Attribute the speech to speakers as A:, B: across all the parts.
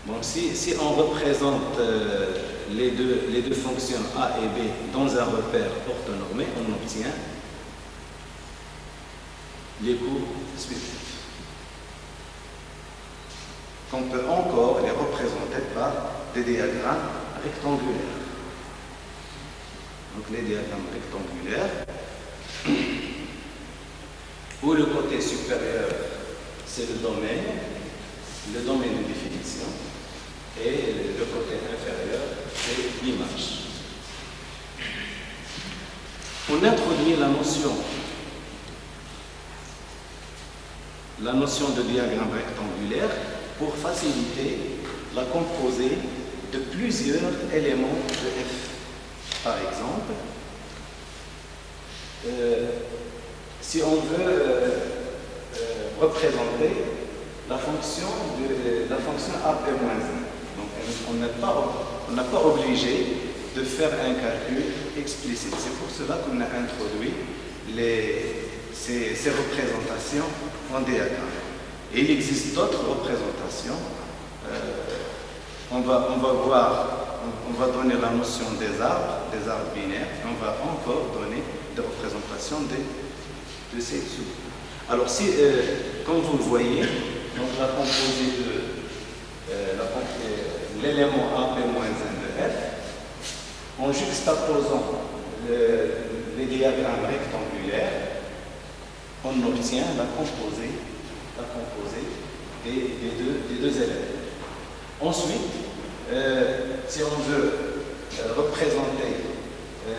A: Donc si on représente les deux fonctions A et B dans un repère orthonormé, on obtient les courbes suivantes, qu'on peut encore les représenter par des diagrammes rectangulaires. Donc les diagrammes rectangulaires, où le côté supérieur c'est le domaine de définition, et le côté inférieur c'est l'image. On introduit la notion de diagramme rectangulaire pour faciliter la composée de plusieurs éléments de F. Par exemple, si on veut représenter la fonction AP-1, donc on n'est pas obligé de faire un calcul explicite. C'est pour cela qu'on a introduit ces représentations en diagramme. Et il existe d'autres représentations. On va donner la notion des arbres binaires, et on va encore donner des représentations de ces sous. Alors, comme vous le voyez, donc la composée de l'élément AP-1 de F, en juxtaposant les diagrammes rectangulaires, on obtient la composée des deux éléments. Ensuite, si on veut représenter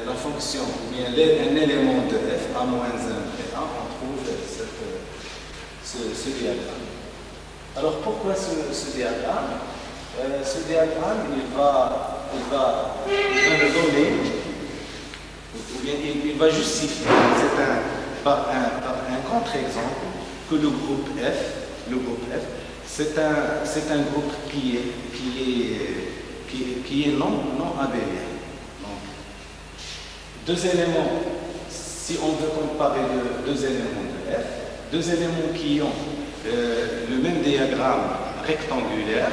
A: la fonction, ou bien un élément de F, A-1 et A, on trouve ce diagramme. Alors pourquoi ce diagramme? Ce diagramme, il va nous donner, ou bien il va justifier, par un contre-exemple, que le groupe F, c'est un groupe qui est non abélien. Donc, deux éléments, si on veut comparer deux éléments de F, deux éléments qui ont le même diagramme rectangulaire,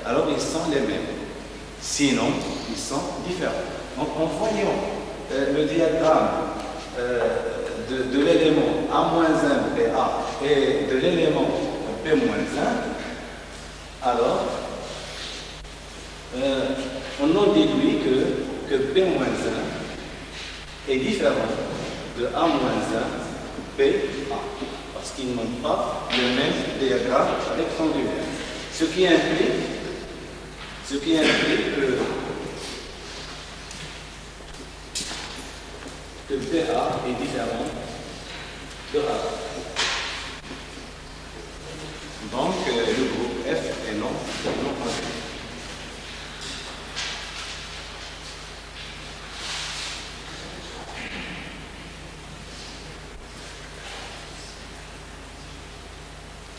A: alors ils sont les mêmes. Sinon, ils sont différents. Donc, en voyant le diagramme de l'élément A-1 PA et de l'élément B-1, alors on en déduit que B-1 est différent de A-1 PA, parce qu'ils n'ont pas le même diagramme rectangulaire. Ce qui implique que BA est différent de A. Donc, le groupe F est non abélien.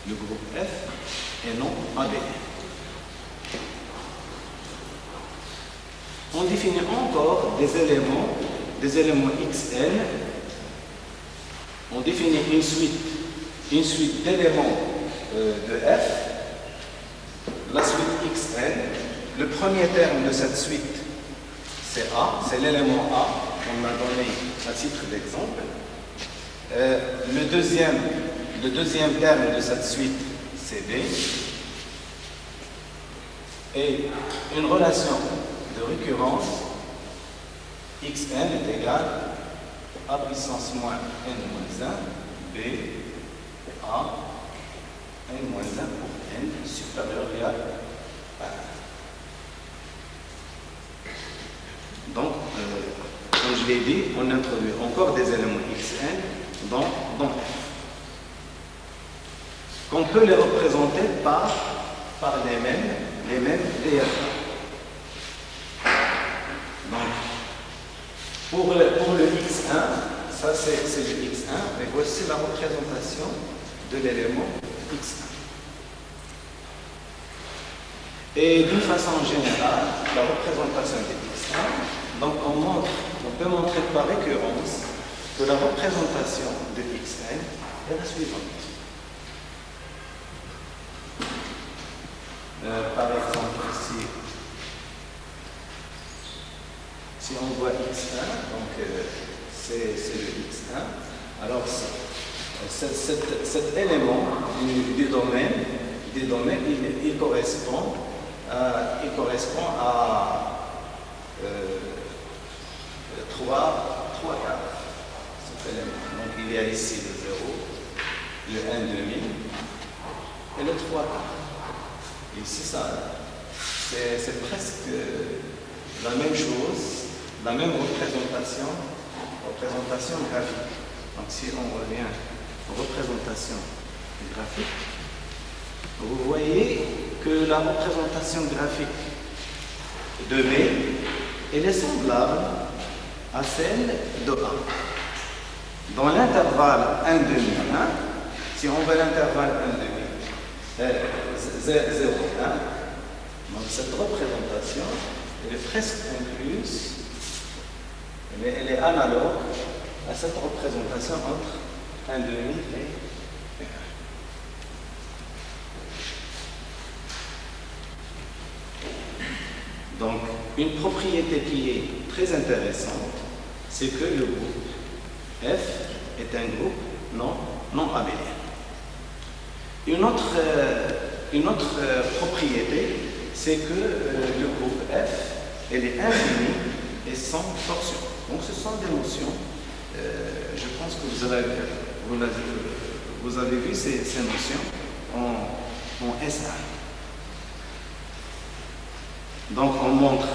A: Le groupe F est non abélien. On définit encore des éléments XN. On définit une suite d'éléments de F, la suite XN. Le premier terme de cette suite, c'est A, c'est l'élément A qu'on a donné à titre d'exemple. Le deuxième terme de cette suite, c'est B. Et une relation de récurrence xn est égal à puissance moins n-1 b a n-1 pour n supérieur à 1. Donc, comme je l'ai dit, on introduit encore des éléments xn dans F, qu'on peut les représenter par les mêmes diagrammes. Donc, pour le x1, ça c'est le x1, et voici la représentation de l'élément x1. Et d'une façon générale, la représentation de x1, donc on peut montrer par récurrence que la représentation de xn est la suivante. Par exemple, Si on voit x1, donc c'est le x1, alors cet élément du domaine, il correspond à 3 quarts, cet élément. Donc il y a ici le 0, le 1 demi et le 3 quarts. Ici, c'est presque la même chose, la même représentation graphique. Donc si on revient aux représentations graphiques, vous voyez que la représentation graphique de B, elle est semblable à celle de A. Dans l'intervalle 1 demi 1, si on veut l'intervalle 1 demi 0, 1, donc cette représentation, elle est presque incluse, mais elle est analogue à cette représentation entre 1 demi et 1. Donc, une propriété qui est très intéressante, c'est que le groupe F est un groupe non abélien. Une autre propriété, c'est que le groupe F, elle est infini et sans torsion. Donc ce sont des notions, je pense que vous avez vu ces notions en SA. Donc on montre,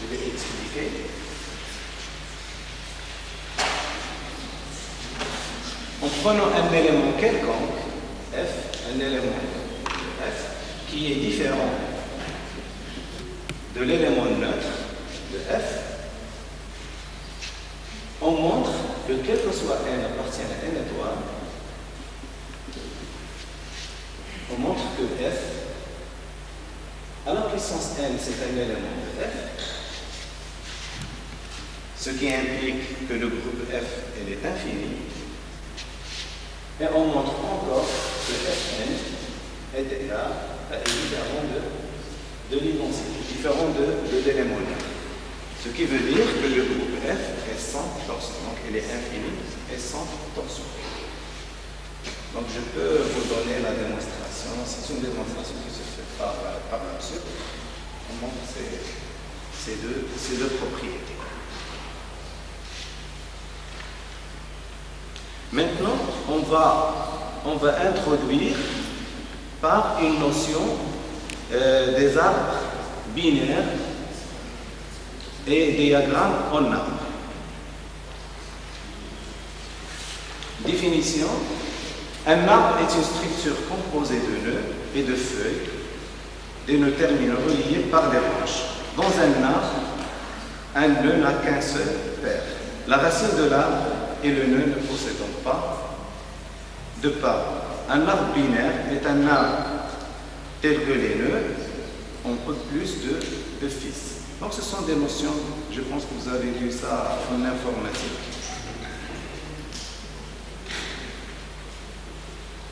A: je vais expliquer. En prenant un élément quelconque, F, un élément F, qui est différent de l'élément neutre de F, on montre que quel que soit n appartient à n étoile, on montre que F, à la puissance n, c'est un élément de F, ce qui implique que le groupe F, elle est infini. Et on montre encore que Fn est égal à différent de l'immensité, différent de l'élément neutre. Ce qui veut dire que le groupe F est sans torsion, donc il est infini et sans torsion. Donc je peux vous donner la démonstration, c'est une démonstration qui se fait par là-dessus. On montre ces deux propriétés. Maintenant, on va introduire par une notion des arbres binaires et diagrammes en arbre. Définition: un arbre est une structure composée de nœuds et de feuilles, des nœuds terminaux reliés par des branches. Dans un arbre, un nœud n'a qu'un seul paire. La racine de l'arbre et le nœud ne possèdent pas de part. Un arbre binaire est un arbre tel que les nœuds ont peu plus de fils. Donc ce sont des notions, je pense que vous avez vu ça en informatique.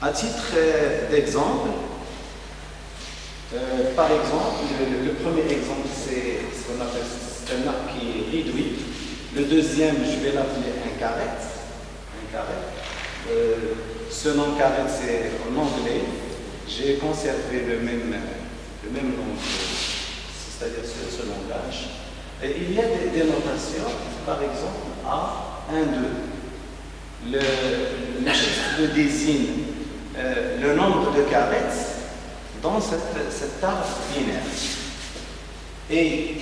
A: À titre d'exemple, par exemple, le premier exemple, c'est ce qu'on appelle un arbre qui est réduit. Le deuxième, je vais l'appeler un caret. Ce nom caret, c'est en anglais. J'ai conservé le même nom, c'est-à-dire ce langage. Et il y a des notations, par exemple, A, 1, 2. Le chiffre désigne le nombre de carrets dans cet arbre binaire. Et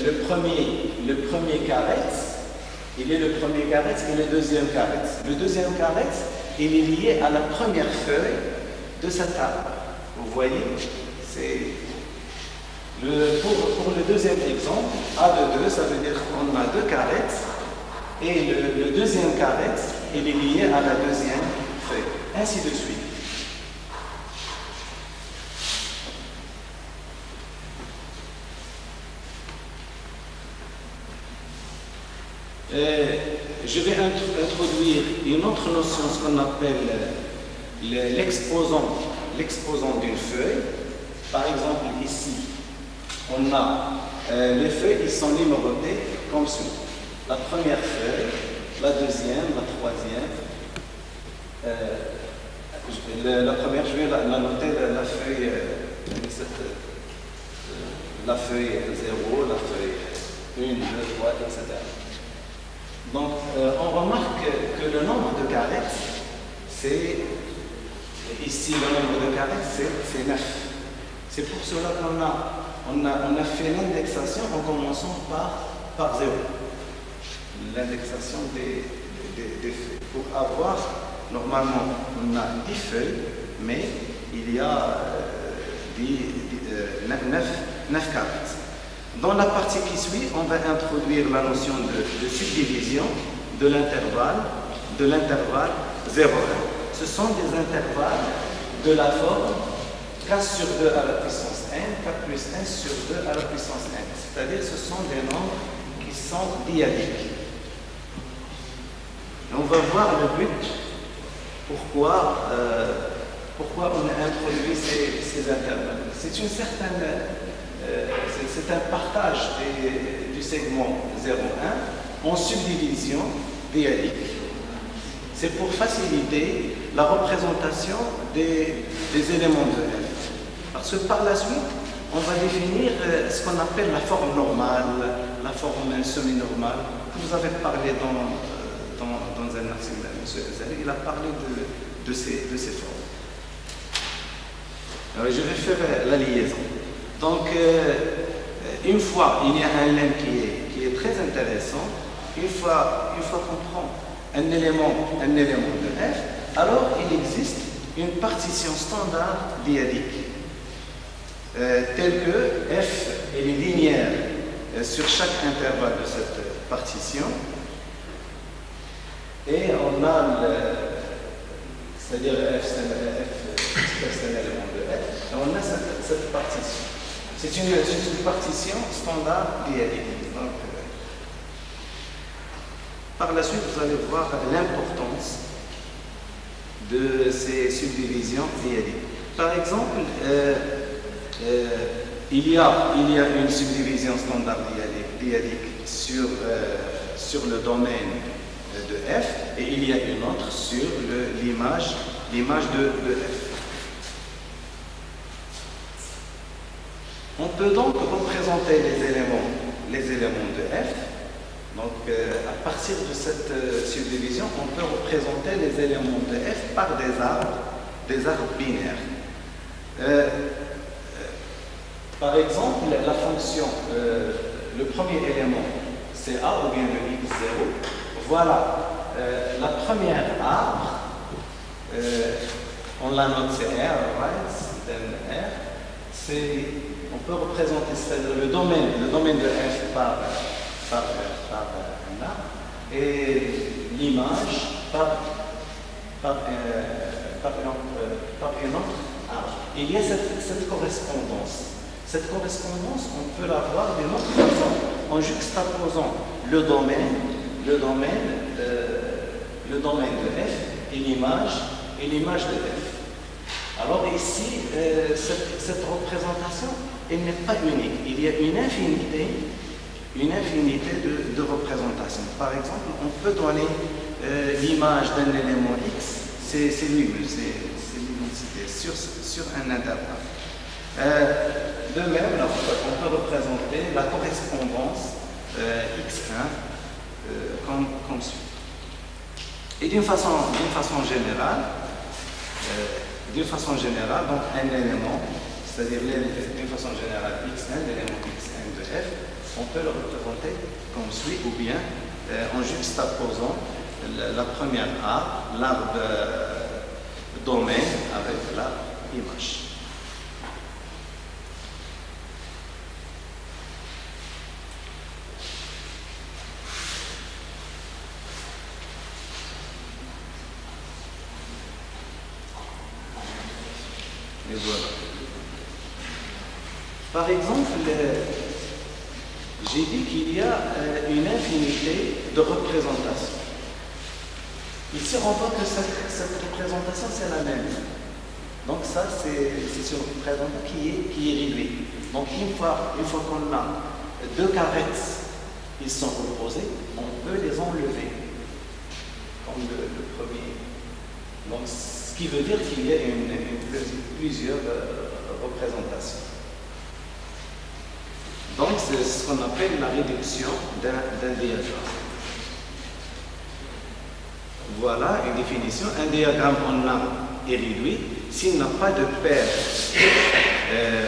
A: le premier caret, il est le premier caret et le deuxième caret. Le deuxième caret, il est lié à la première feuille de cet arbre. Vous voyez, pour le deuxième exemple, A de 2, ça veut dire qu'on a deux carrets, et le deuxième caret, il est lié à la deuxième feuille, ainsi de suite. Je vais introduire une autre notion, ce qu'on appelle l'exposant d'une feuille. Par exemple, ici, on a les feuilles qui sont numérotées comme suit. La première feuille, la deuxième, la troisième. La première, je vais la noter, la feuille, la feuille 0, la feuille 1, 2, 3, etc. Donc, on remarque que le nombre de carrés, c'est, ici, le nombre de carrés, c'est 9. C'est pour cela qu'on a fait l'indexation en commençant par 0. L'indexation des feuilles. Pour avoir, normalement, on a 10 feuilles, mais il y a 9 carrés. Dans la partie qui suit, on va introduire la notion de subdivision de l'intervalle 0,1. Ce sont des intervalles de la forme 4 sur 2 à la puissance n, 4 plus 1 sur 2 à la puissance n. C'est-à-dire ce sont des nombres qui sont dyadiques. On va voir le but, pourquoi on a introduit ces intervalles. C'est un partage du segment 0,1 en subdivision dyadique. C'est pour faciliter la représentation des éléments de f. Parce que par la suite, on va définir ce qu'on appelle la forme normale, la forme semi-normale. Vous avez parlé dans un article de M. Ezali, il a parlé de ces formes. Alors, je vais faire la liaison. Donc, une fois, il y a un lemme qui est très intéressant. Une fois qu'on prend un élément de f, alors il existe une partition standard dyadique, telle que f est linéaire sur chaque intervalle de cette partition. Et on a, c'est-à-dire f, c'est un élément de f, et on a cette partition. C'est une partition standard dyadique. Donc, par la suite, vous allez voir l'importance de ces subdivisions dyadiques. Par exemple, il y a une subdivision standard dyadique sur le domaine de f, et il y a une autre sur l'image de f. On peut donc représenter les éléments de f. Donc, à partir de cette subdivision, on peut représenter les éléments de f par des arbres binaires. Par exemple, la fonction, le premier élément, c'est a ou bien le x0. Voilà, la première arbre, on la note, c'est R, right, then R. On peut représenter le domaine de f par un arbre et l'image par un autre arbre. Il y a cette correspondance. Cette correspondance, on peut la voir d'une autre façon en juxtaposant le domaine de f et l'image de f. Alors ici, cette représentation, elle n'est pas unique. Il y a une infinité de représentations. Par exemple, on peut donner l'image d'un élément x, c'est l'unité sur un intervalle. De même, là, on peut représenter la correspondance x1 comme suit. Et d'une façon générale, donc un élément, c'est-à-dire d'une façon générale x1, l'élément x1 de f, on peut le représenter comme suit, ou bien en juxtaposant la première l'arbre domaine avec l'arbre image. Et voilà. Par exemple, j'ai dit qu'il y a une infinité de représentations. Ici, on voit que cette représentation, c'est la même. Donc ça, c'est une représentation qui est réduite. Donc une fois qu'on a deux carrettes, ils sont opposés, on peut les enlever, comme le premier. Donc, ce qui veut dire qu'il y a plusieurs représentations. Donc, c'est ce qu'on appelle la réduction d'un diagramme. Voilà une définition. Un diagramme en A est réduit s'il n'a pas de paire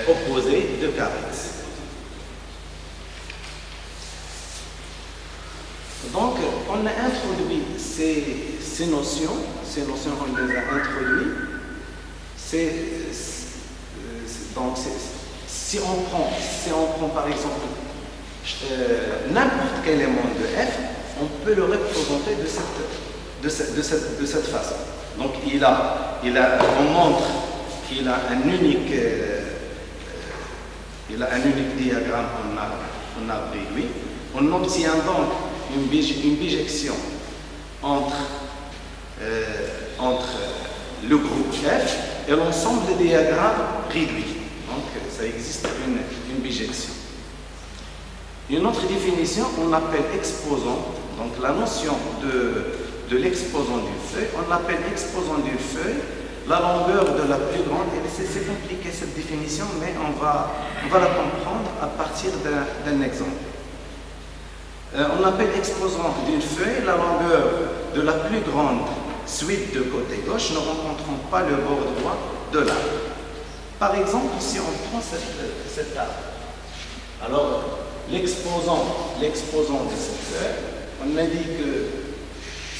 A: opposée de carrettes. Donc, on a introduit ces notions, on les a introduites. Donc, si on prend par exemple n'importe quel élément de f, on peut le représenter de cette façon. Donc, on montre qu'il a un unique diagramme en arbre réduit. On obtient donc une bijection entre le groupe F et l'ensemble des diagrammes réduits. Donc, ça existe une bijection. Une autre définition, on appelle exposant. Donc, la notion de l'exposant d'une feuille, on appelle exposant d'une feuille la longueur de la plus grande. C'est compliqué cette définition, mais on va la comprendre à partir d'un exemple. On appelle exposant d'une feuille la longueur de la plus grande suite de côté gauche ne rencontrant pas le bord droit de l'arbre. Par exemple, si on prend cet arbre, alors l'exposant de cette feuille, on a dit que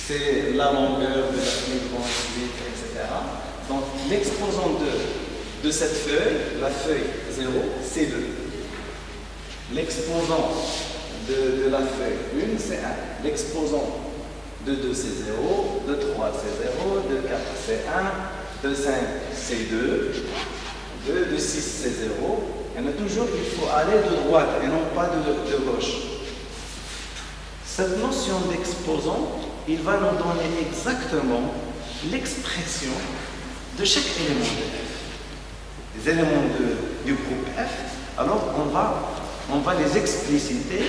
A: c'est la longueur de la plus grande suite, etc. Donc l'exposant de cette feuille, la feuille 0, c'est 2. L'exposant de la feuille 1, c'est 1. L'exposant de 2, c'est 0. De 3, c'est 0. De 4, c'est 1. De 5, c'est 2. De 6, c'est 0. Et toujours, il faut aller de droite et non pas de gauche. Cette notion d'exposant, il va nous donner exactement l'expression de chaque élément de f. Les éléments du groupe f, alors on va les expliciter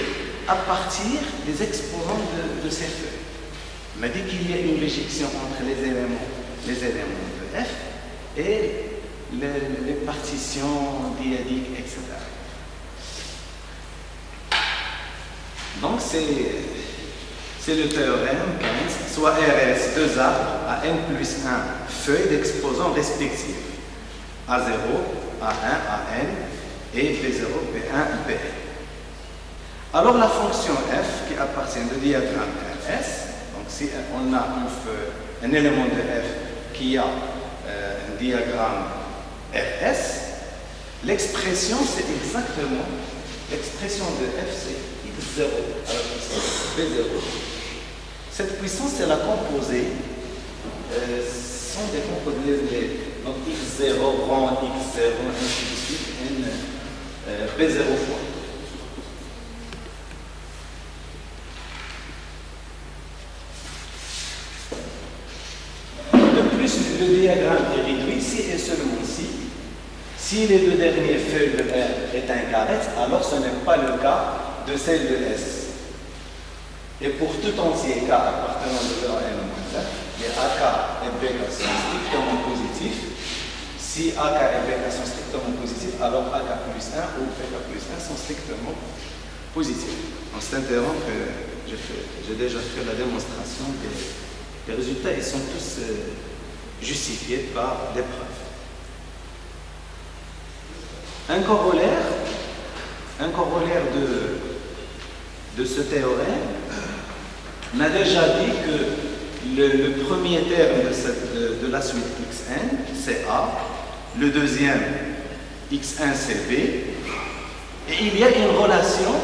A: à partir des exposants de ces feuilles. On a dit qu'il y a une bijection entre les éléments de f et les partitions diadiques, etc. Donc c'est le théorème 15, soit RS 2 arbres à n plus 1 feuilles d'exposants respectifs A0, A1, AN et B0, B1, BN. Alors la fonction f qui appartient au diagramme RS, donc si on a un élément de f qui a un diagramme RS, l'expression c'est exactement, l'expression de f c'est x0 à la puissance B0. Cette puissance c'est la composée, sont des composés, donc x0 rend x0, ainsi de suite, n B0 fois. Le diagramme est réduit si et seulement si les deux dernières feuilles de R est un carré, alors ce n'est pas le cas de celle de S. Et pour tout entier K appartenant de A et -1, les AK et BK sont strictement positifs. Si AK et BK sont strictement positifs, alors AK plus 1 ou BK plus 1 sont strictement positifs. En cet interrompre, j'ai déjà fait la démonstration des résultats, ils sont tous justifiés par des preuves. Un corollaire de ce théorème, on a déjà dit que le premier terme de la suite xn, c'est A, le deuxième x1, c'est B, et il y a une relation,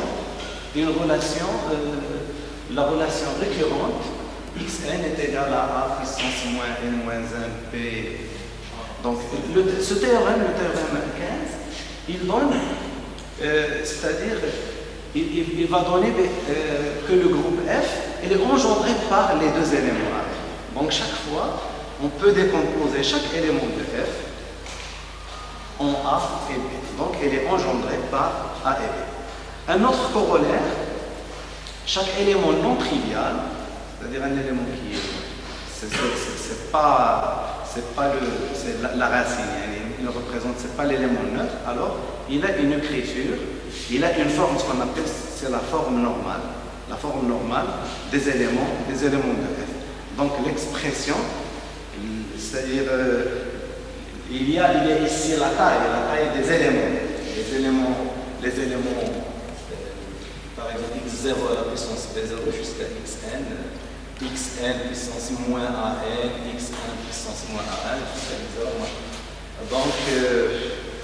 A: la relation récurrente, xn est égal à A puissance moins n moins 1 P. Donc, ce théorème, le théorème 15, il donne, c'est-à-dire, il va donner que le groupe F est engendré par les deux éléments A. Donc, chaque fois, on peut décomposer chaque élément de F en A et B. Donc elle est engendrée par A et B. Un autre corollaire, chaque élément non trivial, c'est-à-dire un élément qui est, c'est pas la racine, il ne représente, c'est pas l'élément neutre, alors il a une écriture, il a une forme, ce qu'on appelle, c'est la forme normale des éléments de F. Donc l'expression, c'est-à-dire, il y a ici la taille des éléments, par exemple x0 à la puissance b0 jusqu'à xn puissance moins an, xn puissance moins an, jusqu'à x0. Donc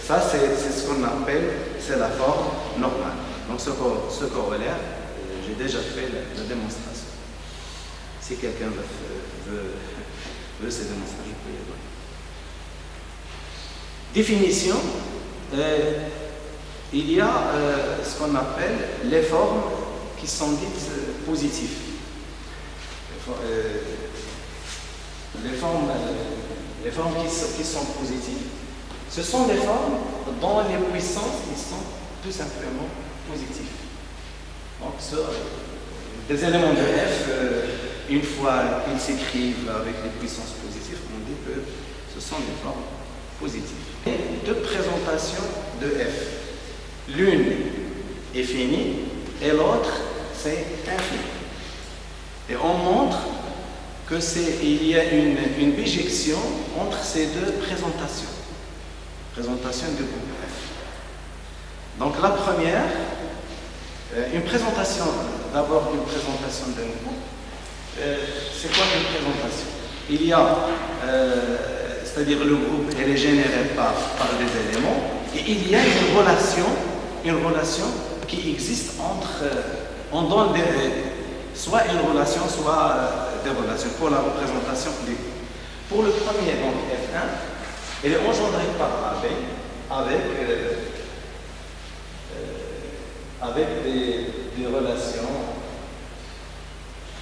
A: ça c'est ce qu'on appelle, c'est la forme normale. Donc ce corollaire, j'ai déjà fait la démonstration. Si quelqu'un veut ces démonstrations, je peux les donner. Définition, il y a ce qu'on appelle les formes qui sont dites positives. Les formes qui sont positives, ce sont des formes dont les puissances sont tout simplement positives. Donc, des éléments de F, une fois qu'ils s'écrivent avec des puissances positives, on dit que ce sont des formes positives. Et deux présentations de F. L'une est finie et l'autre c'est infini. Et on montre que il y a une bijection entre ces deux présentations. Présentation du groupe F. Donc la première, d'abord une présentation d'un groupe. C'est quoi une présentation? Il y a, c'est-à-dire le groupe, elle est générée par des éléments, et il y a une relation qui existe entre, on donne soit une relation, soit des relations pour la représentation du groupe. Pour le premier, donc F1, elle est engendrée par AB avec des relations.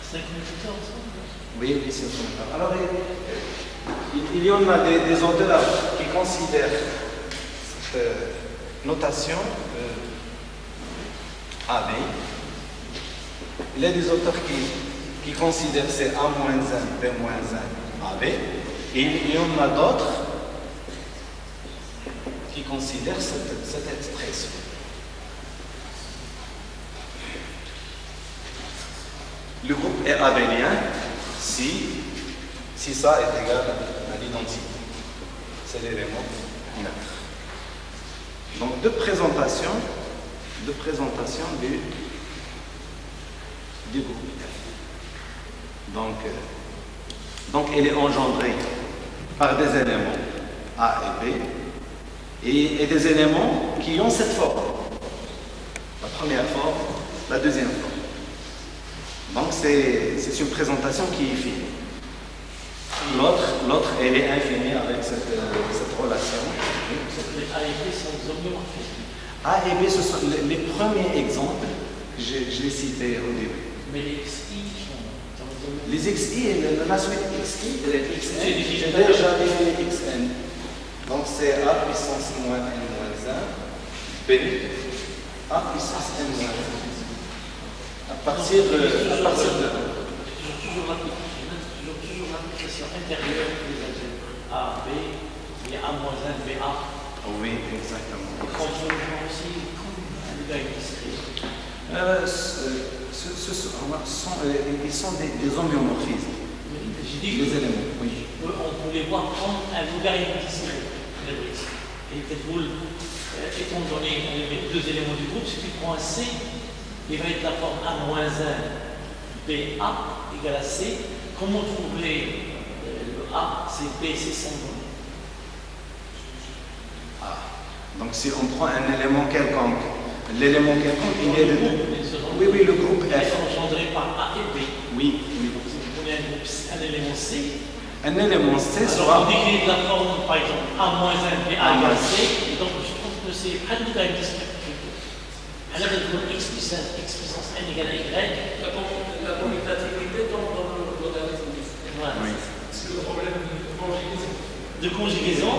B: C'est communautaire ensemble?
A: Oui, c'est communautaire. Alors, il y en a des auteurs qui considèrent cette notation AB. Il y a des auteurs qui considèrent c'est A-1, B-1, AB. Et il y en a d'autres qui considèrent cette expression. Le groupe est abélien si ça est égal à l'identité. C'est l'élément neutre. Donc deux présentations du groupe F. Donc elle est engendrée par des éléments A et B et des éléments qui ont cette forme. La première forme, la deuxième forme. Donc c'est une présentation qui est finie. L'autre, elle est infinie avec cette relation.
B: Les A et B sont des homéomorphismes.
A: A et B, ce sont les premiers exemples que je l'ai cités au début.
B: Mais les XI sont des
A: Les XI, la suite XI,
B: C'est
A: j'ai déjà défini XN. Donc c'est A puissance moins N moins 1, B, A puissance N moins 1. À partir de...
B: Toujours l'application intérieure des algèbres. A, B, il y a A-1, BA.
A: Oui, exactement.
B: Conjonctement aussi, comme un logarithme discret.
A: Ils sont des homéomorphismes.
B: J'ai dit
A: les éléments, oui.
B: On peut les voir comme un logarithme discret. Et peut-être vous, étant donné les deux éléments du groupe, si tu prends un C, il va être la forme A-1 BA égale à C. Comment trouver le A, c'est B, c'est sans données?
A: Donc si on prend un élément quelconque, l'élément quelconque, il est de... Oui, le groupe F.
B: Engendré par A et B.
A: Oui.
B: Donc si vous prenez un élément C,
A: un élément C
B: sera... On décrit la forme, par exemple, A-1 BA égale C, et donc je trouve que c'est près de la discrète. Alors, x puissance n égale à y.
C: La commutativité tombe dans le logarithme discret.
B: Voilà.
C: C'est le problème de conjugaison.
B: De conjugaison.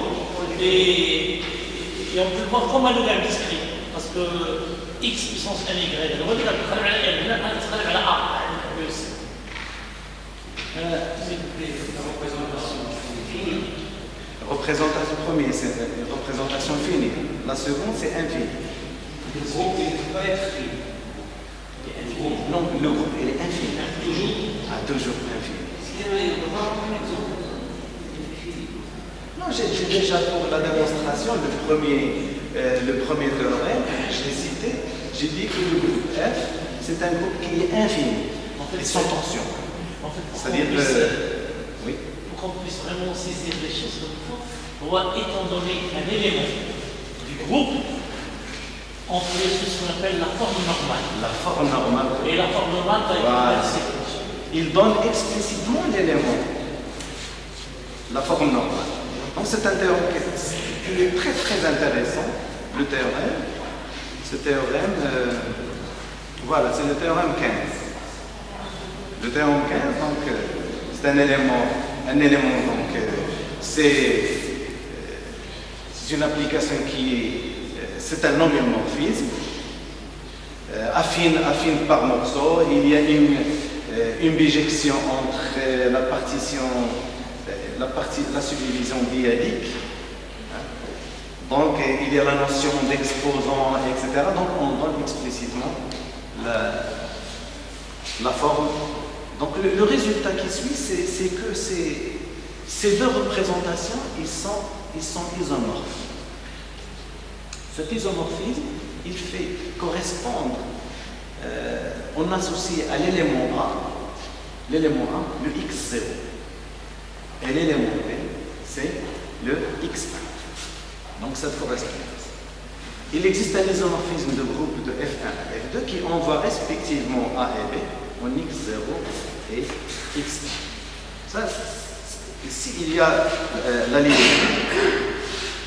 B: Et Et on peut le voir comme un logaritme discret, parce que x puissance n y, on va dire que on va à A. S'il vous plaît, la représentation finie.
A: Représentation première, c'est une représentation finie. La seconde, c'est infini.
C: Le groupe ne peut pas être fini.
A: Non, le groupe, il est infini.
C: Toujours.
A: Ah, toujours infini. Non, j'ai déjà pour la démonstration, le premier théorème, je l'ai cité, j'ai dit que le groupe F, c'est un groupe qui est infini,
B: En fait,
A: et sans tension.
B: En fait,
A: C'est-à-dire oui.
B: pour qu'on puisse vraiment saisir les choses comme il faut, on doit, étant donné un élément du groupe, on fait ce qu'on appelle la forme normale.
A: La forme normale.
B: Et la forme normale va être
A: Voilà.
B: assez.
A: Il donne explicitement l'élément, la forme normale. Donc c'est un théorème qui est très très intéressant, le théorème. Ce théorème, voilà, c'est le théorème 15. Le théorème 15, donc, c'est un élément donc, c'est une application c'est un homéomorphisme, affine par morceaux. Il y a une bijection entre la subdivision dyadique. Donc, il y a la notion d'exposant, etc. Donc, on donne explicitement la forme. Donc, le résultat qui suit, c'est que ces deux représentations, ils sont isomorphes. Cet isomorphisme, il fait correspondre, on associe à l'élément A, le x0. Et l'élément B, c'est le x1. Donc, cette correspondance. Il existe un isomorphisme de groupe de F1 et F2 qui envoie respectivement A et B en x0 et x1. Ça, ici, il y a la ligne.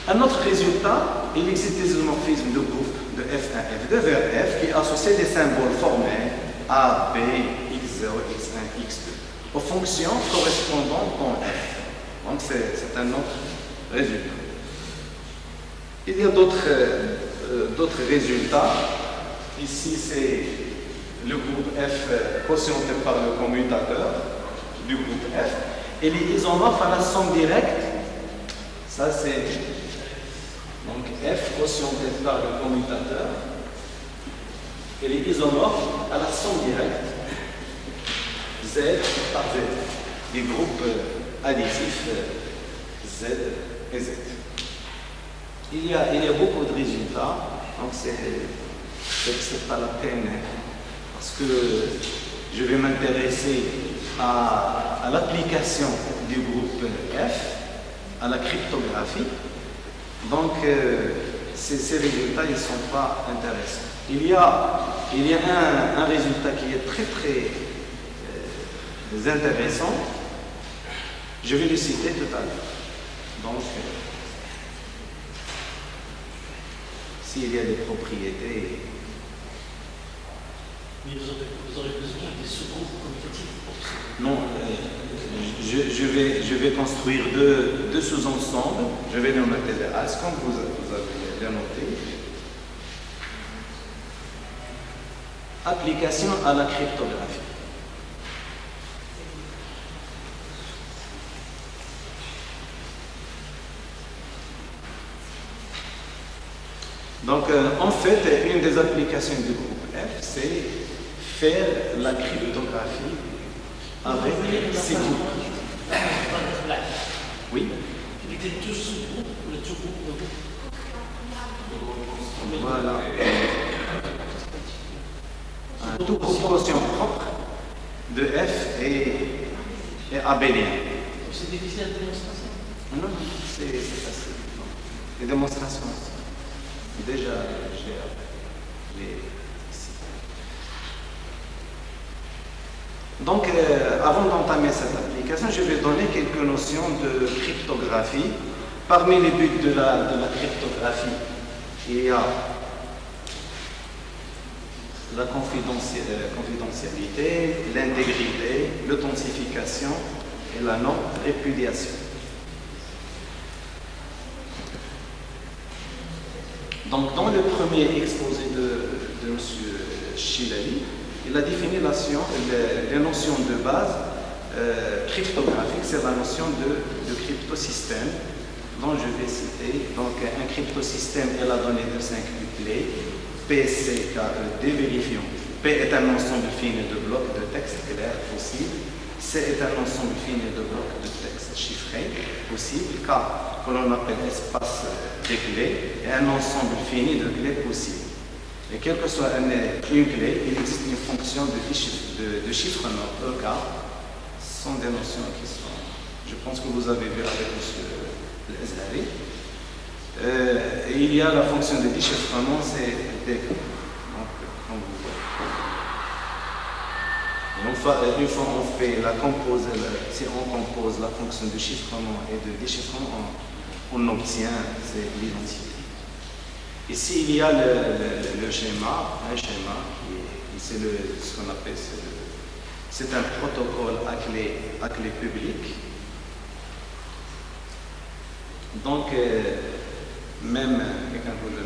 A: Un autre résultat, il existe des isomorphismes de groupe de F1 F2 vers F qui associent des symboles formels A, B, x0, x1, x2 aux fonctions correspondantes en F. Donc c'est un autre résultat. Il y a d'autres résultats. Ici, c'est le groupe F quotienté par le commutateur du groupe F. Et les isomorphes à la somme directe, ça c'est donc F quotienté par le commutateur. Et les isomorphes à la somme directe, Z par Z. Les groupes additifs Z et Z. Il y a beaucoup de résultats, donc c'est pas la peine, parce que je vais m'intéresser à l'application du groupe F, à la cryptographie. Donc, ces résultats, ils ne sont pas intéressants. Il y a un résultat qui est très intéressant. Je vais le citer tout à l'heure. Donc, s'il y a des propriétés.
B: Mais vous aurez besoin des sous-groupes commutatifs pour ça.
A: Non, je vais construire deux sous-ensembles. Je vais les noter les as comme vous avez bien noté. Application à la cryptographie. Donc, en fait, une des applications du groupe F, c'est faire la cryptographie avec ces groupes. Oui.
B: Il était deux sous-groupes, le sous-groupe.
A: Voilà. Un tout quotient propre de F et abélien.
B: C'est difficile à démontrer.
A: Non, c'est facile. Les démonstrations. Déjà, j'ai les ici. Donc, avant d'entamer cette application, je vais donner quelques notions de cryptographie. Parmi les buts de la cryptographie, il y a la confidentialité, l'intégrité, l'authentification et la non-répudiation. Donc, dans le premier exposé de M. Chilali, il a défini les notions de base cryptographiques, c'est la notion de cryptosystème dont je vais citer. Donc, un cryptosystème est la donnée de 5 clés, P, C, K, E, D, vérifions. P est un ensemble fini de blocs de texte clairs possible. C est un ensemble fini de blocs de texte chiffrés possible. K, que l'on appelle espace des clés, est un ensemble fini de clés possibles. Et quelle que soit une clé, il existe une fonction de chiffrement EK. Ce sont des notions qui sont, je pense que vous avez vu avec M. Ezhari. Et il y a la fonction de déchiffrement, c'est DK. Donc, comme vous voyez. Une fois on fait si on compose la fonction de chiffrement et de déchiffrement, on obtient l'identité. Ici, il y a le schéma, un schéma, c'est ce qu'on appelle, c'est un protocole à clé publique. Donc, même quelqu'un comme il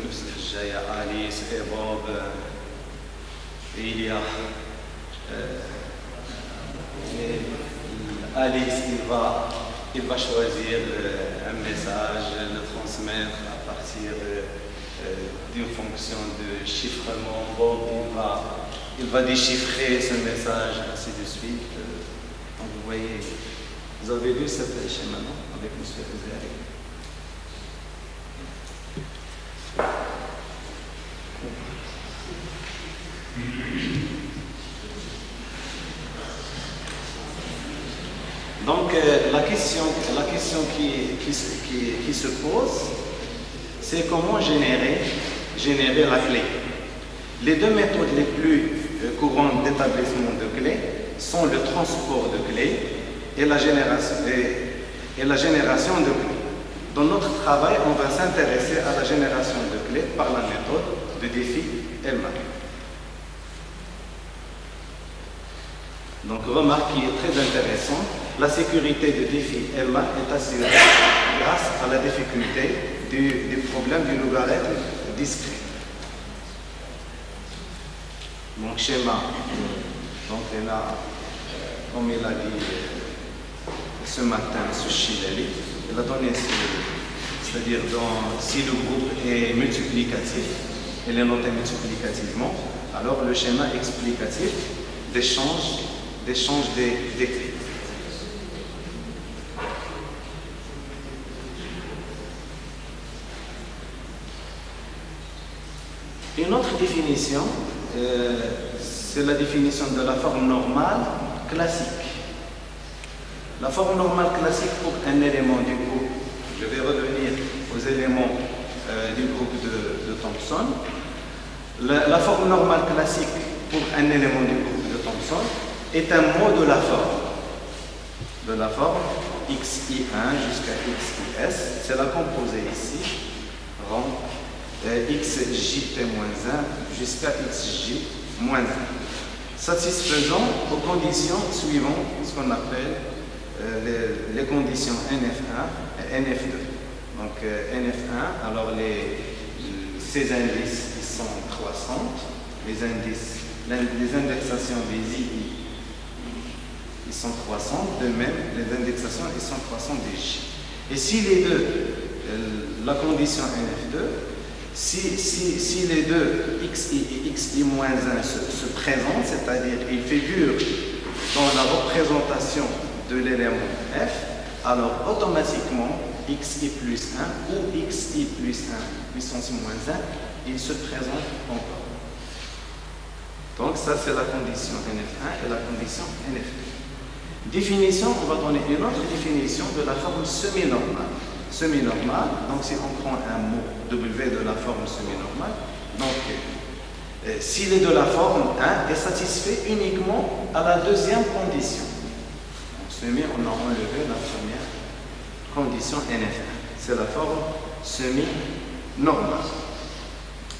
A: y a Alice et Bob, et il y a Alice, il va choisir un message, le transmettre à partir d'une fonction de chiffrement. Bob, il va déchiffrer ce message, ainsi de suite. Donc, vous voyez, vous avez vu ce schéma, non, avec M. Ezhari. Donc, la question qui se pose, c'est comment générer la clé. Les deux méthodes les plus courantes d'établissement de clés sont le transport de clés et la génération de clés. Dans notre travail, on va s'intéresser à la génération de clés par la méthode de défi elle-même. Donc, remarque qui est très intéressante, la sécurité de défi Elma est assurée grâce à la difficulté du problème du logarithme discret. Donc, schéma, donc là, comme il a dit ce matin, M. Chilali, il a donné, c'est-à-dire si le groupe est multiplicatif, il est noté multiplicativement, alors le schéma explicatif d'échange des clés. Une autre définition, c'est la définition de la forme normale classique. La forme normale classique pour un élément du groupe, je vais revenir aux éléments du groupe de Thomson. La forme normale classique pour un élément du groupe de Thomson est un mot de la forme xi1 jusqu'à xis. C'est la composée ici, rang xjt-1 jusqu'à xj-1, satisfaisant aux conditions suivantes, ce qu'on appelle les conditions NF1 et NF2. Donc NF1, alors ces indices ils sont croissantes, les indexations des I ils sont croissantes, de même les indexations ils sont croissantes des J. Et si les deux, la condition NF2, si les deux xi et xi-1 se présentent, c'est-à-dire ils figurent dans la représentation de l'élément f, alors automatiquement xi plus 1 ou xi plus 1 puissance moins 1, ils se présentent encore. Donc ça c'est la condition NF1 et la condition NF2. Définition, on va donner une autre définition de la forme semi-normale. Semi-normale, donc si on prend un mot W de la forme semi-normale, donc s'il est de la forme 1 est satisfait uniquement à la deuxième condition. Donc semi, on a enlevé la première condition NF1. C'est la forme semi-normale.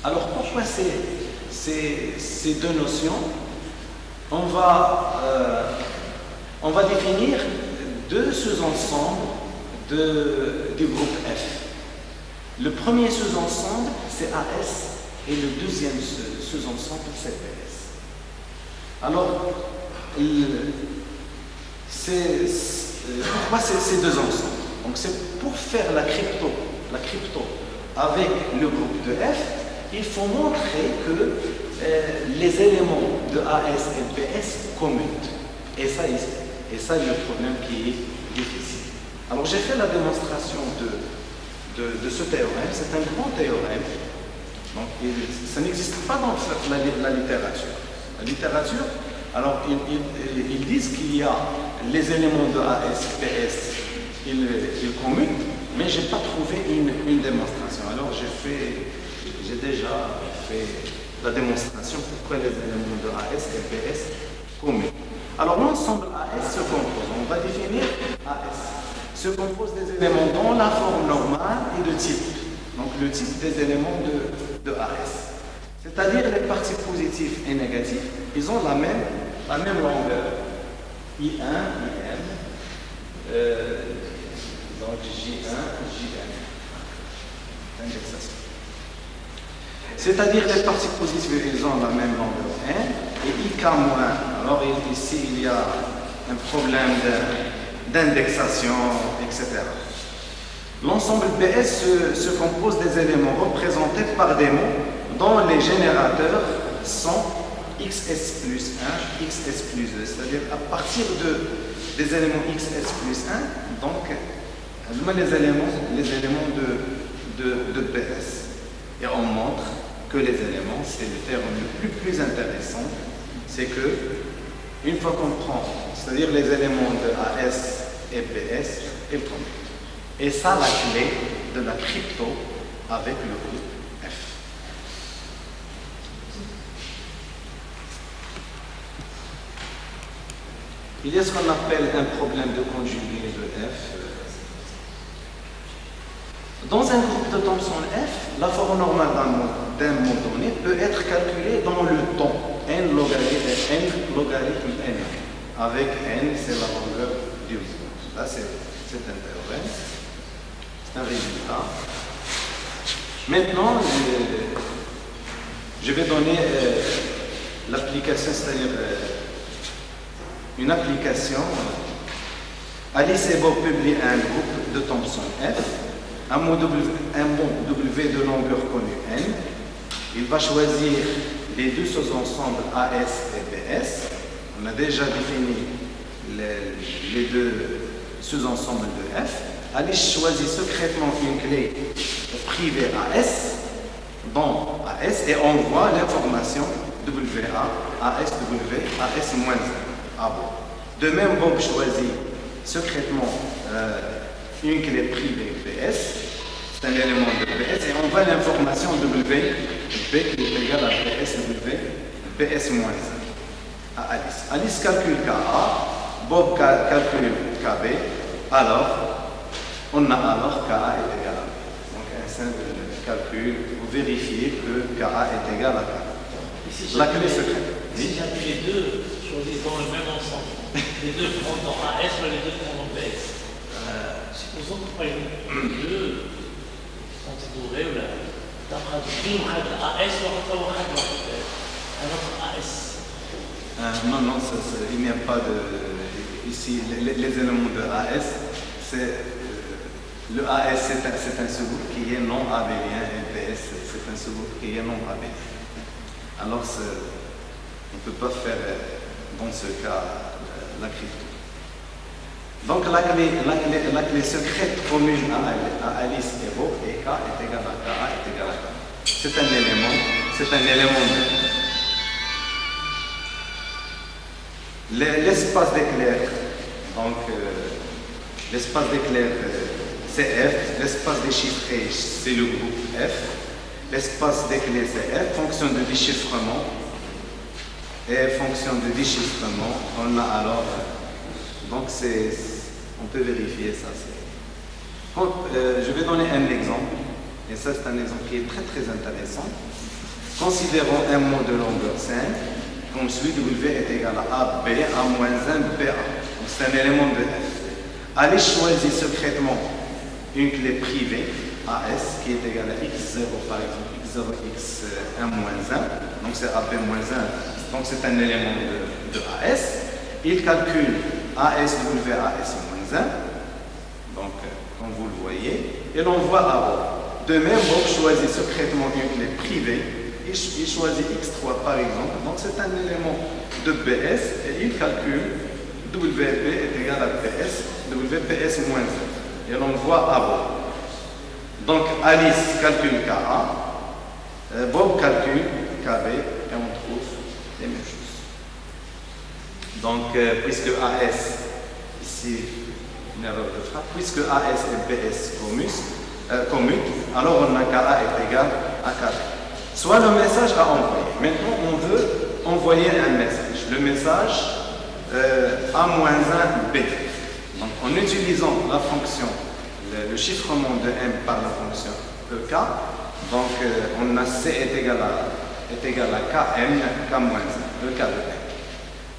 A: Alors pourquoi ces deux notions? On va définir deux sous-ensembles du groupe F. Le premier sous-ensemble, c'est AS, et le deuxième sous-ensemble, c'est PS. Alors, pourquoi ces deux ensembles? Donc, c'est pour faire la crypto avec le groupe de F, il faut montrer que les éléments de AS et PS commutent. Et ça, c'est le problème qui est difficile. Alors, j'ai fait la démonstration de ce théorème. C'est un grand théorème. Donc, ça n'existe pas dans la littérature. La littérature, alors, ils disent qu'il y a les éléments de AS, PS, ils commutent, mais je n'ai pas trouvé une démonstration. Alors, j'ai déjà fait la démonstration pourquoi les éléments de AS et PS commutent. Alors, l'ensemble AS se compose, on va définir AS, se compose des éléments dans la forme normale et de type. Donc, le type des éléments de AS. C'est-à-dire les parties positives et négatives, ils ont la même longueur. I1, IM, donc J1, JN. Indexation. C'est-à-dire les parties positives, ils ont la même longueur N, et IK-. Alors ici, il y a un problème d'indexation, etc. L'ensemble PS se compose des éléments représentés par des mots dont les générateurs sont XS plus 1, XS plus 2, c'est-à-dire à partir des éléments XS plus 1, donc les éléments de PS. Et on montre que les éléments, c'est le terme le plus intéressant, c'est que une fois qu'on prend, c'est-à-dire les éléments de AS et PS, ils commutent. Et ça, la clé de la crypto avec le groupe F. Il y a ce qu'on appelle un problème de conjugué de F. Dans un groupe de Thomson F, la forme normale d'un mot donné peut être calculée dans le temps, n logarithme n, avec n, c'est la longueur du mot. Là, c'est un théorème, c'est un résultat. Maintenant, je vais donner l'application, c'est-à-dire une application. Alice et Bob publient un groupe de Thomson F. Un mot W de longueur connue N. Il va choisir les deux sous-ensembles AS et BS. On a déjà défini les deux sous-ensembles de F. Alice choisit secrètement une clé privée AS dans AS et envoie l'information WA, ASW, AS-1 à Bob. De même, Bob choisit secrètement une clé privée PS, c'est un élément de PS, et on va l'information W, B qui est égal à PSW, PS-1 à Alice. Alice calcule KA, Bob calcule KB, alors, on a alors KA est égal à B. Donc un simple calcul, vous vérifiez que KA est égal à KB. La clé secrète.
B: Si j'appuie les deux, choisissent dans le même ensemble, les deux prennent dans AS, les deux prennent dans PS. Supposons que les deux sont étourés, d'après AS ou un autre AS.
A: Non, il n'y a pas de. Ici, les éléments de AS, le AS c'est un sous-groupe qui est non abélien et PS c'est un sous-groupe qui est non abélien. Alors, on ne peut pas faire dans ce cas la crypto. Donc la clé secrète commune à Alice et Bob est K est égal à KA est égal à K. C'est un élément de l'espace d'éclair. Donc l'espace d'éclair c'est F, l'espace déchiffré c'est le groupe F, l'espace des clés c'est F, fonction de déchiffrement. Et fonction de déchiffrement, on a alors. Donc on peut vérifier ça. Je vais donner un exemple, et ça c'est un exemple qui est très très intéressant. Considérons un mot de longueur 5, comme celui W est égal à AB, A-1, BA. C'est un élément de F. Allez choisir secrètement une clé privée AS qui est égal à x0 par exemple, x0, x1 moins 1, donc c'est AP moins 1, donc c'est un élément de AS. Il calcule AS, WAS moins 1, donc comme vous le voyez, et l'envoie à Bob. De même, Bob choisit secrètement une clé privée, il choisit x3 par exemple, donc c'est un élément de BS, et il calcule WB est égal à PS, WPS moins 1, et l'envoie à Bob. Donc Alice calcule KA, Bob calcule KB, et on trouve les mêmes choses. Donc, puisque AS, ici, une erreur de frappe, puisque AS et PS commutent, alors on a KA est égal à KB. Soit le message à envoyer. Maintenant, on veut envoyer un message. Le message A-1B. Donc, en utilisant la fonction, le chiffrement de M par la fonction EK, donc on a C est égal à KM, K-1, EK de M.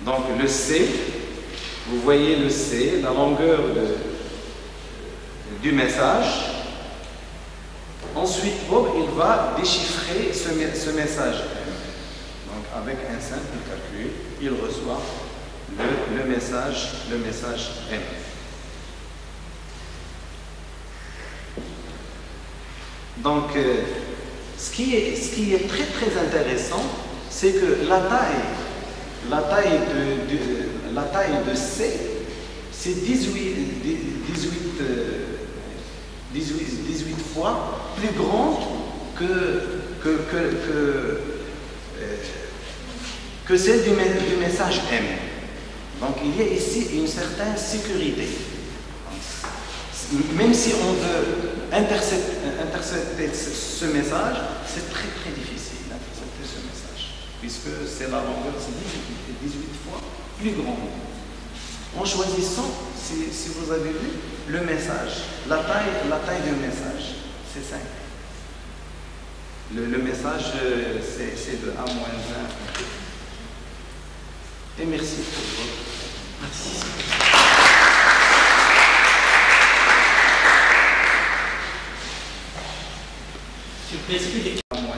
A: Donc le C, vous voyez le C, la longueur du message. Ensuite, Bob, il va déchiffrer ce message M. Donc avec un simple calcul, il reçoit le message M. Donc, ce qui est très très intéressant, c'est que la taille de C, c'est 18 fois plus grande que celle du message M. Donc, il y a ici une certaine sécurité. Même si on veut intercepter ce message, c'est très très difficile d'intercepter ce message, puisque c'est la longueur, c'est 18 fois plus grande. En choisissant, si vous avez vu, le message, la taille du message, c'est 5. Le message, c'est de A-1. Et merci pour votre.
B: Merci. S'il vous plaît, est-ce que les...
A: A-1.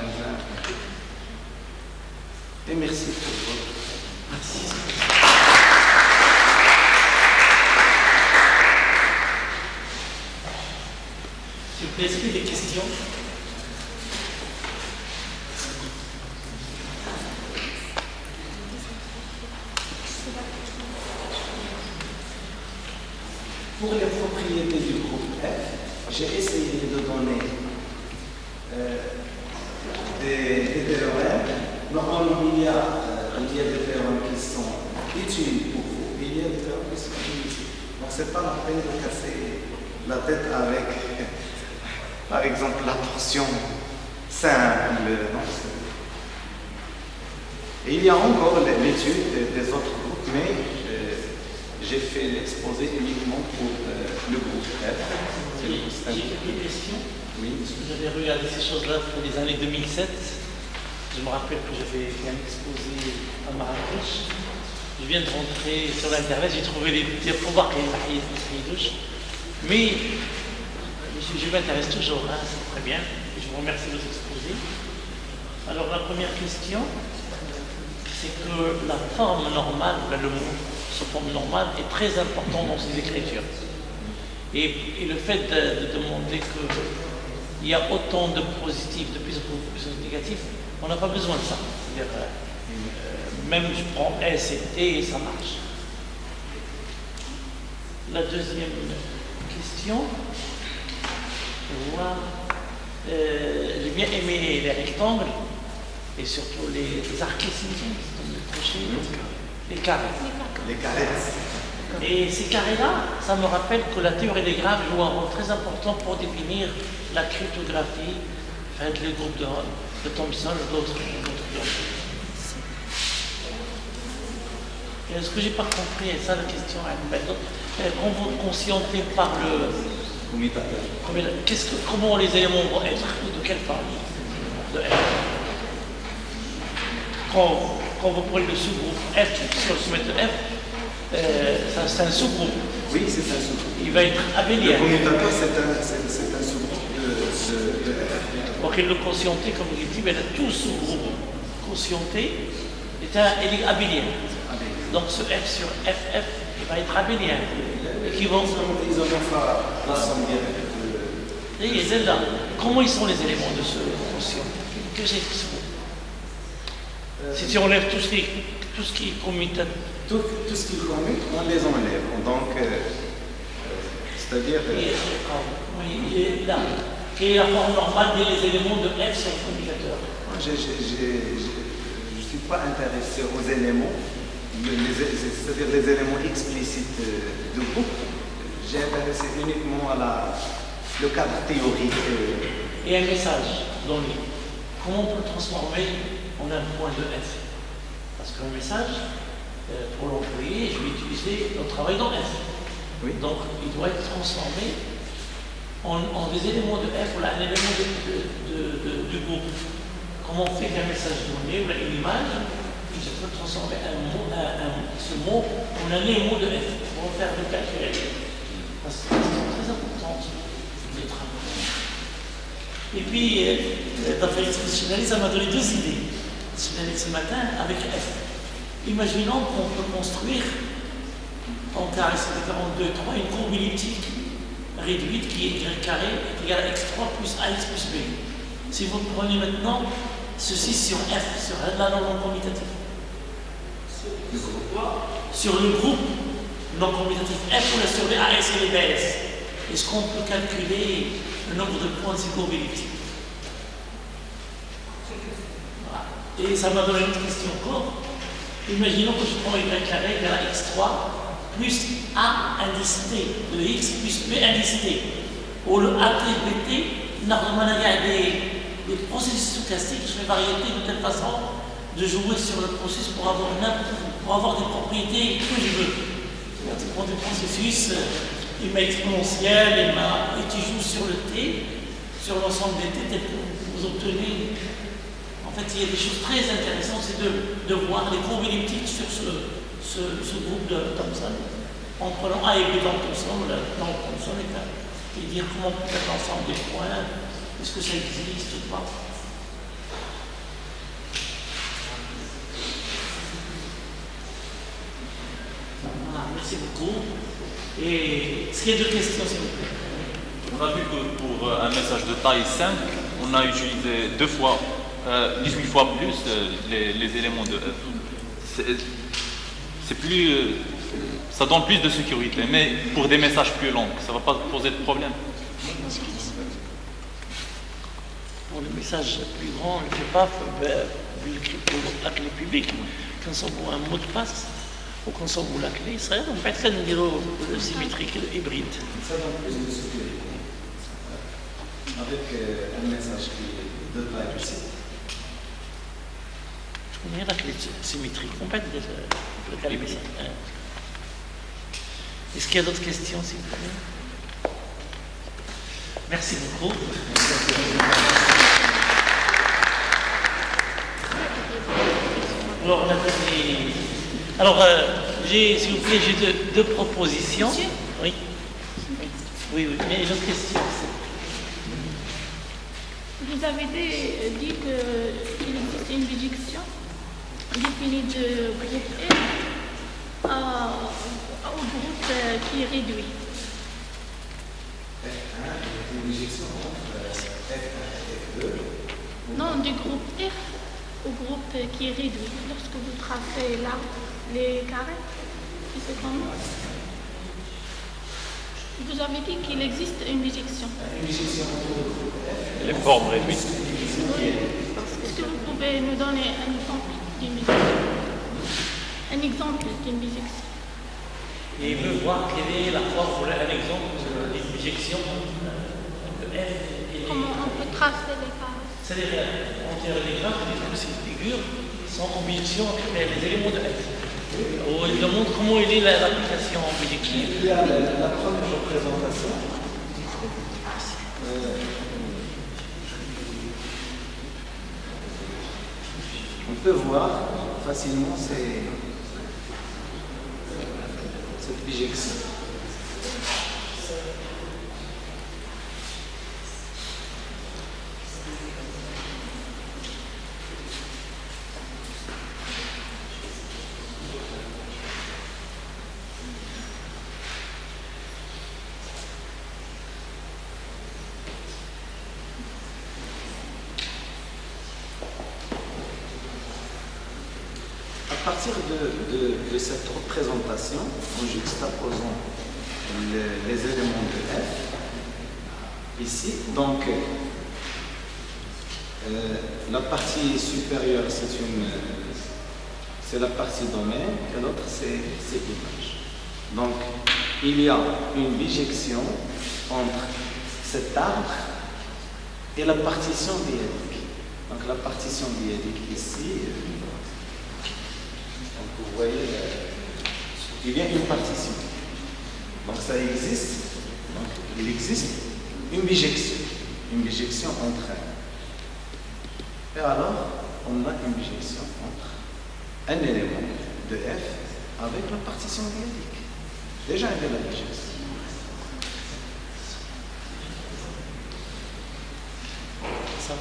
A: Et merci pour votre.
B: Merci. S'il vous plaît, est-ce que des questions?
A: Pour les propriétés du groupe F, j'ai essayé de donner des théorèmes. Normalement, il y a des théorèmes qui sont utiles pour vous, et il y a des théorèmes qui sont inutiles. Donc, ce n'est pas la peine de casser la tête avec, par exemple, la torsion simple. Et il y a encore l'étude des autres groupes, mais j'ai fait l'exposé uniquement pour le groupe F.
B: J'ai quelques questions.
A: Oui.
B: J'avais regardé ces choses-là pour les années 2007. Je me rappelle que j'avais fait un exposé à Marrakech. Je viens de rentrer sur l'internet, j'ai trouvé des pouvoirs qui douche. Mais je m'intéresse toujours, hein, c'est très bien. Et je vous remercie de vos exposés. Alors la première question, c'est que la forme normale, le mot sous forme normale est très important dans ces écritures. Et le fait de demander qu'il y a autant de positifs, de plus en plus de négatifs, on n'a pas besoin de ça. C'est-à-dire, même je prends S et T et ça marche. La deuxième question, voir, j'ai bien aimé les rectangles et surtout les arcs les carrés.
A: Les carrés.
B: Et ces carrés-là, ça me rappelle que la théorie des graphes joue un rôle très important pour définir la cryptographie, enfin, les groupes de Thomson et d'autres. Et ce que j'ai pas compris, et ça la question, quand vous conscientez par le commutateur, comment les éléments vont être, de quelle forme de F. Quand vous prenez le sous-groupe F sur le soumettre de F, c'est un sous-groupe.
A: Oui, c'est un sous-groupe.
B: Il va être abélien.
A: Le commutateur, c'est un sous-groupe de
B: Donc le quotienté, comme il dit, ben, tout ce groupe quotienté est abélien. Donc ce F sur FF il va être abélien.
A: Ils ont fait la somme directe.
B: Et là, comment ils sont les éléments de ce quotient? Que c'est que si tu enlèves tout ce qui est commutatif.
A: Tout ce qui commute, on les enlève. Donc, c'est-à-dire.
B: Oui, là. Quelle est la forme normale des éléments de F sur le commutateur?
A: Je ne suis pas intéressé aux éléments, c'est-à-dire les éléments explicites du groupe. J'ai intéressé uniquement à le cadre théorique.
B: Et un message donné. Comment on peut le transformer en un point de F? Parce qu'un message, pour l'employer, je vais utiliser le travail dans F.
A: Oui.
B: Donc, il doit être transformé en des éléments de F ou là, un élément du groupe. Comment on fait qu'un message donné ou là, une image, je peux transformer ce mot en un élément de F pour faire le calcul. Parce que c'est très important, les travaux. Et puis, dans le traditionnalisme, ça m'a donné deux idées. Ce matin, avec F. Imaginons qu'on peut construire en carré CD42,3 une courbe elliptique réduite qui est y carré est égal à x3 plus ax plus b. Si vous prenez maintenant ceci sur F, sur la norme non commutative. Sur le groupe non commutatif F, on a sur les AS et les BS. Est-ce qu'on peut calculer le nombre de points de ces courbes elliptiques? Voilà. Et ça m'a donné une autre question encore. Imaginons que je prends y carré égale à x3 plus a indice t de x plus b indice t. Ou le a t b t, normalement il y a des processus stochastiques, je fais variété de telle façon de jouer sur le processus pour avoir des propriétés que je veux. Quand tu prends des processus, il m'a exponentiel, et tu joues sur le t, sur l'ensemble des t, tel que vous obtenez. En fait, il y a des choses très intéressantes, c'est de voir les courbes elliptiques sur ce groupe de Thomson, en prenant A et B dans Thomson, et dire comment on peut faire l'ensemble des points, est-ce que ça existe ou pas. Voilà, merci beaucoup. Et est-ce qu'il y a d'autres questions, s'il vous plaît?
D: On a vu que pour un message de taille 5, on a utilisé 18 fois plus les éléments de F. C'est plus, ça donne plus de sécurité, mais pour des messages plus longs, ça ne va pas poser de problème.
B: Pour les messages plus grands, on ne fait pas vu le crypto la clé publique. Quand on voit un mot de passe, ou quand on voit la clé, ça on peut être un niveau symétrique hybride.
A: Ça donne plus de sécurité. Avec un message qui est de taille aussi.
B: Je connais la clé symétrique, on peut calmer ça. Est-ce qu'il y a d'autres questions, s'il vous plaît? Merci beaucoup. Alors, s'il vous plaît, j'ai deux propositions.
E: Monsieur?
B: Oui. Oui, mais une autre question.
E: Vous avez dit qu'il existe une bijection définie de groupe F au groupe qui est réduit.
A: F1, une injection entre F1 et F2.
E: Non, du groupe F au groupe qui est réduit. Lorsque vous tracez là les carrés, c'est comment? Vous avez dit qu'il existe une bijection.
A: Une injection entre le groupe F.
D: Les formes réduites.
E: Oui. Est-ce que vous pouvez nous donner un exemple d'une bijection? Un exemple d'une bijection.
B: Et il veut voir quelle est la forme, un exemple d'une bijection de F et les...
E: Comment on peut tracer les carrés?
B: C'est-à-dire, on tire les graphes, les figures sont en bijection avec les éléments de F. Il demande comment il est l'application bijective.
A: Il y a la première représentation. On peut voir facilement cette bijection. À partir de cette représentation, en juxtaposant les éléments de F, ici, donc la partie supérieure, c'est la partie domaine, et l'autre, c'est image. Donc, il y a une bijection entre cet arbre et la partition dyadique. Donc, la partition dyadique ici, donc vous voyez, il y a une partition. Donc, ça existe. Donc, il existe une bijection entre elles. Et alors, on a une bijection entre un élément de F avec la partition dyadique. Déjà, il y a la bijection.
B: Ça.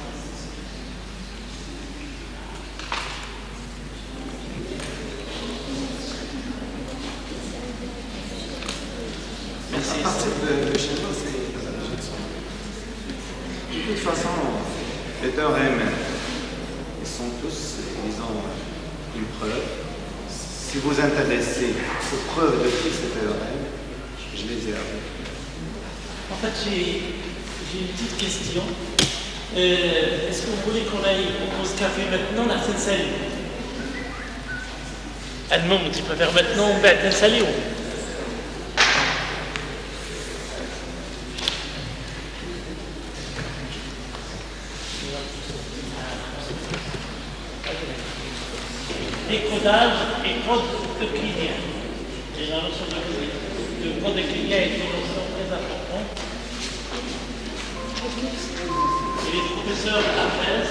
A: Merci. À partir de chez nous, c'est la bijection. De toute façon, les théorèmes, ils sont tous, ils ont une preuve. Si vous intéressez aux preuves de tous ces théorèmes, je les ai avec.
B: En fait, j'ai une petite question. Est-ce que vous voulez qu'on aille au pause café maintenant, la Saint-Salé? المهم tu préfères maintenant ou بعد نساليو؟ Décodage et code euclidien. Et la notion de code euclidien est une notion très importante. Et les professeurs appellent